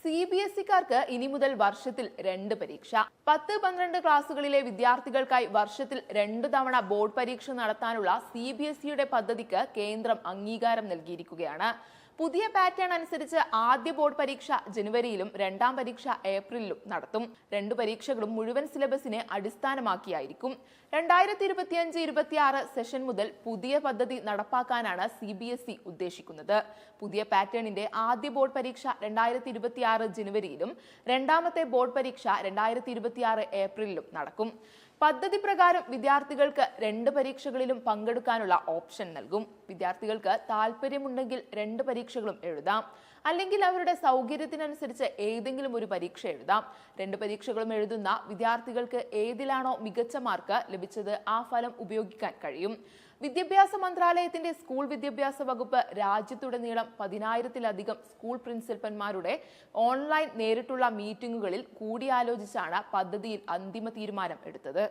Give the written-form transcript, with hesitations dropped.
CBSE-കാർക്ക് ഇനി മുതൽ വർഷത്തിൽ 2 പരീക്ഷ. 10-12 ക്ലാസുകളിലെ വിദ്യാർത്ഥികൾക്കായി വർഷത്തിൽ 2 തവണ ബോർഡ് പരീക്ഷ നടത്താനുള്ള CBSE-യുടെ പദ്ധതിക്ക് കേന്ദ്രം അംഗീകാരം നൽകിയിരിക്കുകയാണ്. പുതിയ പാറ്റേൺ അനുസരിച്ച് ആദ്യ ബോർഡ് പരീക്ഷ ജനുവരിയിലും രണ്ടാം പരീക്ഷ ഏപ്രിലിലും നടത്തും. 2 പരീക്ഷകളും മുഴുവൻ സിലബസിനെ അടിസ്ഥാനമാക്കിയായിരിക്കും. 2025-26 സെഷൻ മുതൽ പുതിയ പദ്ധതി നടപ്പാക്കാനാണ് CBSE ഉദ്ദേശിക്കുന്നത്. പുതിയ പാറ്റേണിന്റെ ആദ്യ ബോർഡ് പരീക്ഷ 2026 ജനുവരിയിലും രണ്ടാമത്തെ ബോർഡ് പരീക്ഷ 2026 ഏപ്രിലിലും നടക്കും. പദ്ധതി പ്രകാരം വിദ്യാർത്ഥികൾക്ക് 2 പരീക്ഷകളിലും പങ്കെടുക്കാനുള്ള ഓപ്ഷൻ നൽകും. വിദ്യാർത്ഥികൾക്ക് താല്പര്യമുണ്ടെങ്കിൽ 2 പരീക്ഷകളും എഴുതാം. അല്ലെങ്കിൽ അവരുടെ സൗകര്യത്തിനനുസരിച്ച് ഏതെങ്കിലും ഒരു പരീക്ഷ എഴുതാം. 2 പരീക്ഷകളും എഴുതുന്ന വിദ്യാർത്ഥികൾക്ക് ഏതിലാണോ മികച്ച മാർക്ക് ലഭിച്ചത് ആ ഫലം ഉപയോഗിക്കാൻ കഴിയും. വിദ്യാഭ്യാസ മന്ത്രാലയത്തിന്റെ സ്കൂൾ വിദ്യാഭ്യാസ വകുപ്പ് രാജ്യത്തുടനീളം 10,000-ലധികം സ്കൂൾ പ്രിൻസിപ്പൽമാരുടെ ഓൺലൈൻ നേരിട്ടുള്ള മീറ്റിംഗുകളിൽ കൂടിയാലോചിച്ചാണ് പദ്ധതിയിൽ അന്തിമ തീരുമാനം എടുത്തത്.